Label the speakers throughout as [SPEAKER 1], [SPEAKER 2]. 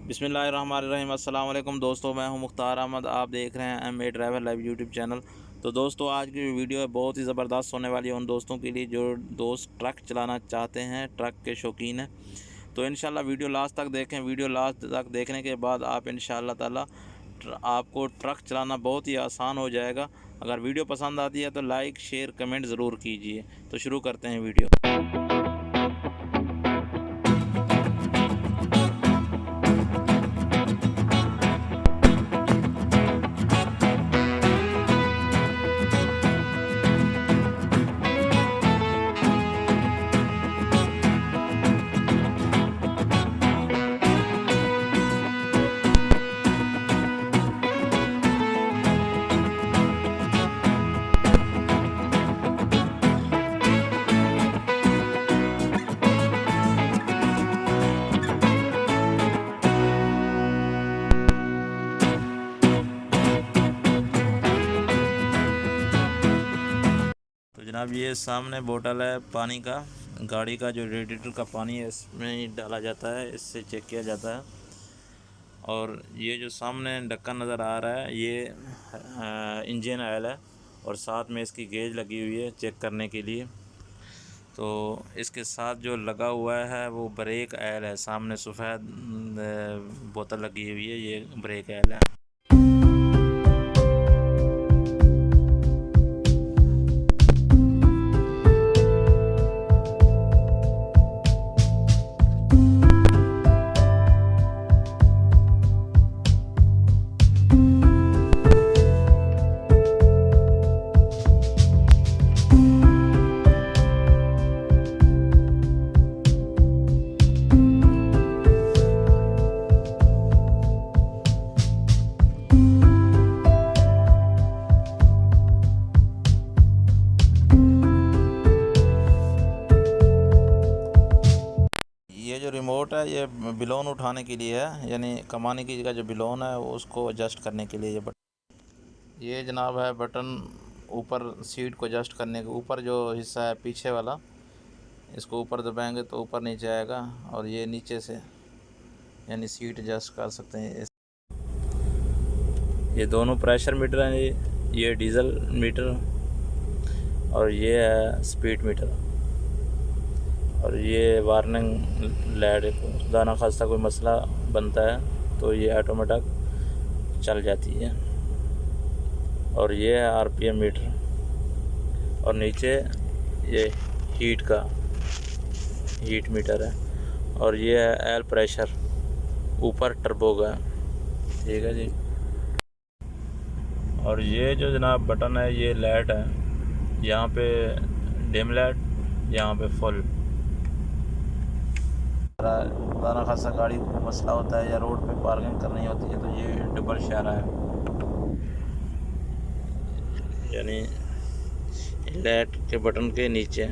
[SPEAKER 1] बिस्मिल्लाहिर्रहमानिर्रहीम। अस्सलाम वालेकुम दोस्तों, मैं हूं मुख्तार अहमद। आप देख रहे हैं MA driver live YouTube channel. तो दोस्तों, आज की वीडियो है बहुत ही ज़बरदस्त होने वाली है उन दोस्तों के लिए जो दोस्त ट्रक चलाना चाहते हैं, ट्रक के शौकीन हैं। तो इंशाल्लाह वीडियो लास्ट तक देखें। वीडियो लास्ट तक देखने के बाद आप इंशाल्लाह ताला आपको ट्रक चलाना बहुत ही आसान हो जाएगा। अगर वीडियो पसंद आती है तो लाइक शेयर कमेंट ज़रूर कीजिए। तो शुरू करते हैं वीडियो। तो जनाब, ये सामने बोतल है पानी का। गाड़ी का जो रेडिएटर का पानी है इसमें ही डाला जाता है, इससे चेक किया जाता है। और ये जो सामने ढक्कन नज़र आ रहा है ये इंजन ऑयल है और साथ में इसकी गेज लगी हुई है चेक करने के लिए। तो इसके साथ जो लगा हुआ है वो ब्रेक ऑयल है। सामने सफ़ेद बोतल लगी हुई है, ये ब्रेक ऑयल है। ये जो रिमोट है ये बिलोन उठाने के लिए है, यानी कमाने की जगह जो बिलोन है उसको एडजस्ट करने के लिए ये बटन। ये जनाब है बटन ऊपर सीट को एडजस्ट करने के। ऊपर जो हिस्सा है पीछे वाला, इसको ऊपर दबाएंगे तो ऊपर नीचे आएगा और ये नीचे से यानी सीट एडजस्ट कर सकते हैं। ये दोनों प्रेशर मीटर हैं, ये डीजल मीटर और ये है स्पीड मीटर। और ये वार्निंग लाइट, खुदा न खास्ता कोई मसला बनता है तो ये ऑटोमेटिक चल जाती है। और ये है RPM मीटर और नीचे ये हीट मीटर है। और ये है एयर प्रेशर, ऊपर टर्बो का, ठीक है जी। और ये जो जनाब बटन है ये लाइट है, यहाँ पे डिम लाइट, यहाँ पे फुल। खुदा खासा गाड़ी को मसला होता है या रोड पे पार्किंग करनी होती है तो ये डबल इशारा है, यानी लाइट के बटन के नीचे।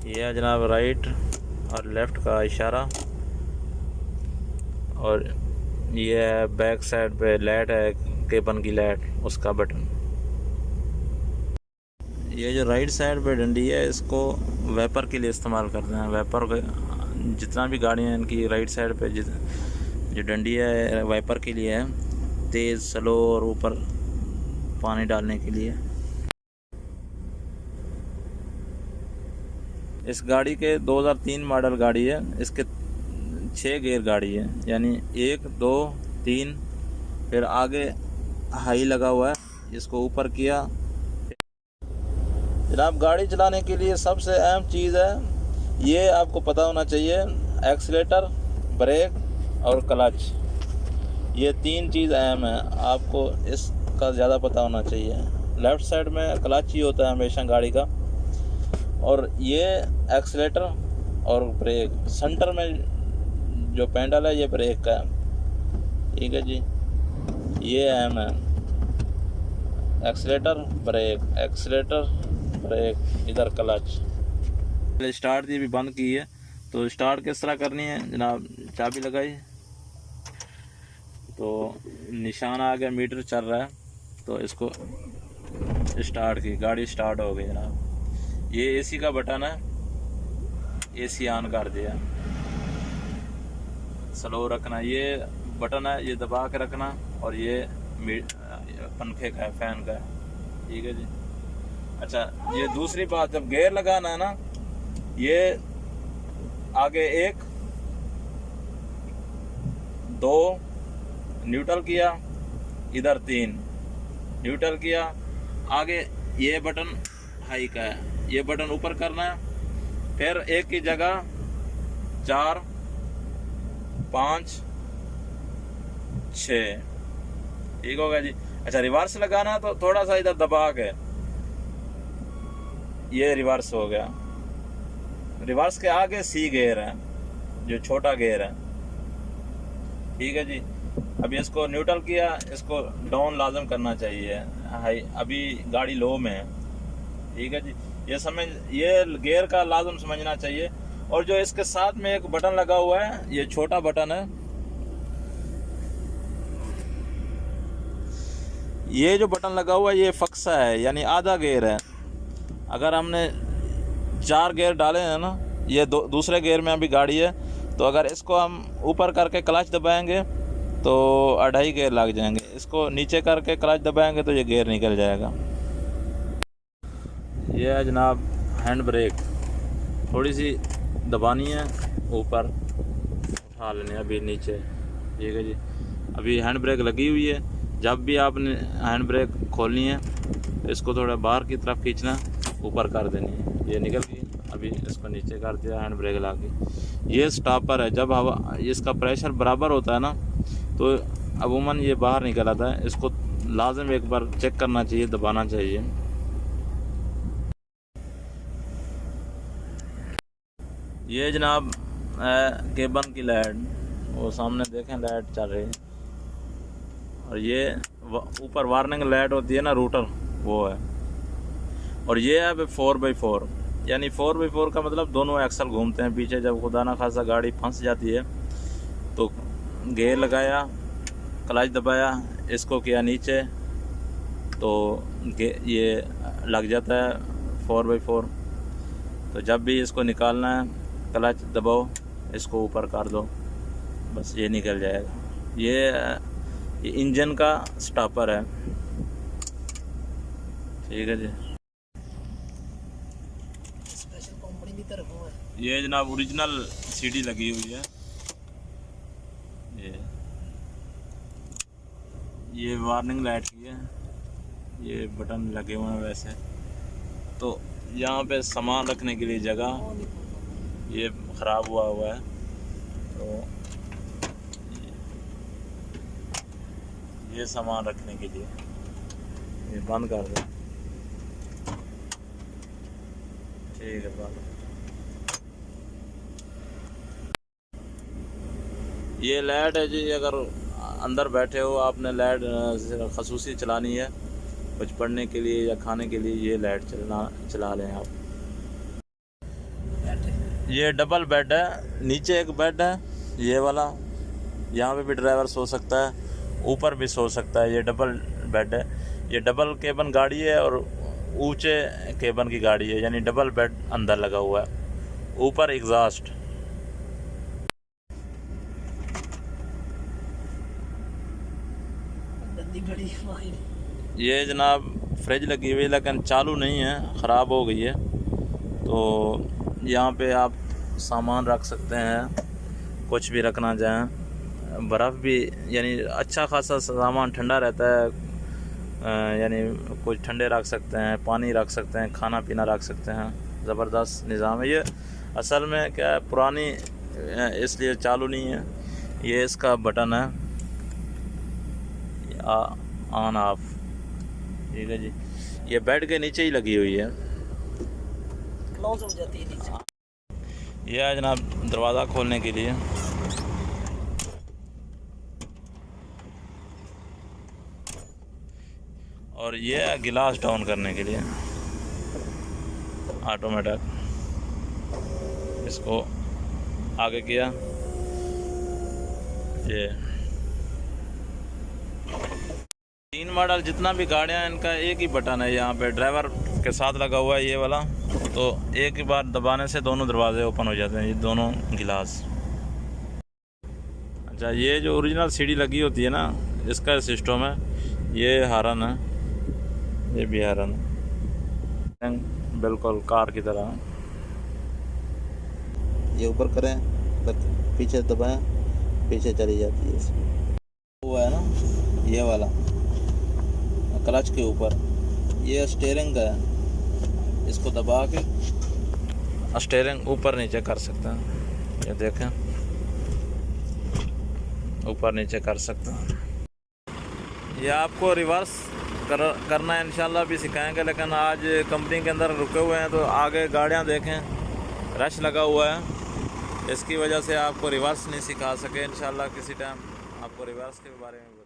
[SPEAKER 1] ये है जनाब राइट और लेफ़्ट का इशारा। और ये है बैक साइड पे लाइट है, केबन की लाइट, उसका बटन। ये जो राइट साइड पे डंडी है इसको वेपर के लिए इस्तेमाल करते हैं। वेपर के जितना भी गाड़ियाँ हैं इनकी राइट साइड पे जो डंडी है वाइपर के लिए है, तेज़ स्लो और ऊपर पानी डालने के लिए। इस गाड़ी के 2003 मॉडल गाड़ी है। इसके 6 गियर गाड़ी है, यानी 1 2 3, फिर आगे हाई लगा हुआ है, इसको ऊपर किया। जनाब, गाड़ी चलाने के लिए सबसे अहम चीज़ है ये आपको पता होना चाहिए, एक्सीलेटर, ब्रेक और क्लच। ये 3 चीज़ अहम है, आपको इसका ज़्यादा पता होना चाहिए। लेफ़्ट साइड में क्लच ही होता है हमेशा गाड़ी का, और ये एक्सीलेटर और ब्रेक। सेंटर में जो पेंडल है ये ब्रेक का है, ठीक है जी। ये अहम है, एक्सीलेटर ब्रेक, इधर क्लच। स्टार्ट दी भी बंद की है, तो स्टार्ट किस तरह करनी है जनाब, चाबी लगाई तो निशान आ गया, मीटर चल रहा है, तो इसको स्टार्ट की, गाड़ी स्टार्ट हो गई जनाब। ये एसी का बटन है, एसी ऑन कर दिया। स्लो रखना। ये बटन है, ये दबा के रखना, और ये पंखे का है, फैन का है। ठीक है जी। अच्छा, ये दूसरी बात, जब गियर लगाना है ना, ये आगे 1 2 न्यूट्रल किया, इधर 3 न्यूट्रल किया, आगे ये बटन हाई का है, ये बटन ऊपर करना है, फिर एक की जगह 4 5 6। ठीक होगा जी। अच्छा, रिवर्स लगाना है तो थोड़ा सा इधर दबा के, ये रिवर्स हो गया। रिवर्स के आगे सी गियर है, जो छोटा गियर है। ठीक है जी। अभी इसको न्यूट्रल किया, इसको डाउन लाजम करना चाहिए, हाई अभी गाड़ी लो में है। ठीक है जी। ये गियर का लाजम समझना चाहिए। और जो इसके साथ में एक बटन लगा हुआ है, ये छोटा बटन है, ये जो बटन लगा हुआ है ये फक्सा है, यानी आधा गियर है। अगर हमने 4 गियर डाले हैं ना, ये दूसरे गियर में अभी गाड़ी है, तो अगर इसको हम ऊपर करके क्लच दबाएंगे तो 2.5 गियर लग जाएंगे। इसको नीचे करके क्लच दबाएंगे तो ये गियर निकल जाएगा। ये है जनाब हैंड ब्रेक, थोड़ी सी दबानी है, ऊपर उठा लेनी है अभी नीचे। ठीक है जी। अभी हैंड ब्रेक लगी हुई है। जब भी आपने हैंड ब्रेक खोलनी है, इसको थोड़ा बाहर की तरफ खींचना, ऊपर कर देनी है, ये निकल गई। अभी इसको नीचे कर दिया, हैंड ब्रेक ला के। ये स्टॉपर है, जब हवा इसका प्रेशर बराबर होता है ना, तो अमूमन ये बाहर निकल आता है। इसको लाजम एक बार चेक करना चाहिए, दबाना चाहिए। ये जनाब केबन की लाइट, वो सामने देखें लाइट चल रही है। और ये ऊपर वार्निंग लाइट होती है ना, रूटर, वो है। और ये है 4x4, यानी 4x4 का मतलब दोनों एक्सल घूमते हैं पीछे। जब खुदा ना खासा गाड़ी फंस जाती है तो गियर लगाया, क्लच दबाया, इसको किया नीचे, तो ये लग जाता है 4x4। तो जब भी इसको निकालना है, क्लच दबाओ, इसको ऊपर कर दो, बस ये निकल जाएगा। ये इंजन का स्टॉपर है। ठीक है जी।
[SPEAKER 2] स्पेशल कंपनी की तरफ है।
[SPEAKER 1] ये जनाब ओरिजिनल सीडी लगी हुई है। ये वार्निंग लाइट की है, ये बटन लगे हुए हैं वैसे तो। यहाँ पे सामान रखने के लिए जगह, ये ख़राब हुआ है तो ये सामान रखने के लिए, ये बंद कर दो। ठीक है, बंद। ये लाइट है जी, अगर अंदर बैठे हो, आपने लाइट खसूसी चलानी है कुछ पढ़ने के लिए या खाने के लिए, ये लाइट चला लें आप। ये डबल बेड है, नीचे एक बेड है ये वाला, यहाँ पे भी ड्राइवर सो सकता है, ऊपर भी सो सकता है। ये डबल बेड है, ये डबल केबन गाड़ी है और ऊंचे केबन की गाड़ी है, यानी डबल बेड अंदर लगा हुआ है। ऊपर एग्जॉस्ट। ये जनाब फ्रिज लगी हुई है, लेकिन चालू नहीं है, ख़राब हो गई है। तो यहाँ पे आप सामान रख सकते हैं, कुछ भी रखना चाहें, बर्फ़ भी, यानी अच्छा खासा सामान ठंडा रहता है, यानी कुछ ठंडे रख सकते हैं, पानी रख सकते हैं, खाना पीना रख सकते हैं। ज़बरदस्त निज़ाम है। ये असल में क्या है, पुरानी इसलिए चालू नहीं है। ये इसका बटन है ऑन ऑफ। ठीक है जी। ये बेड के नीचे ही लगी हुई है,
[SPEAKER 2] क्लोज हो जाती है नीचे।
[SPEAKER 1] यह है जनाब दरवाज़ा खोलने के लिए। और ये है गिलास डाउन करने के लिए, ऑटोमेटिक। इसको आगे किया, ये 3 मॉडल जितना भी गाड़ियाँ हैं, इनका एक ही बटन है यहाँ पे, ड्राइवर के साथ लगा हुआ है ये वाला। तो एक ही बार दबाने से दोनों दरवाजे ओपन हो जाते हैं, ये दोनों गिलास। अच्छा, ये जो ओरिजिनल सीढ़ी लगी होती है ना, इसका सिस्टम है। ये हारन है, ये भी हारन है, बिल्कुल कार की तरह। ये ऊपर करें, पीछे दबाएं, पीछे चली जाती है इसमें। वो है ना, ये वाला क्लच के ऊपर, ये स्टीयरिंग का है। इसको दबा के स्टीयरिंग ऊपर नीचे कर सकते हैं। ये देखें, ऊपर नीचे कर सकते हैं। ये आपको रिवर्स करना है इंशाल्लाह भी सिखाएंगे, लेकिन आज कंपनी के अंदर रुके हुए हैं तो आगे गाड़ियां देखें, रश लगा हुआ है, इसकी वजह से आपको रिवर्स नहीं सिखा सके। इंशाल्लाह किसी टाइम आपको रिवर्स के बारे में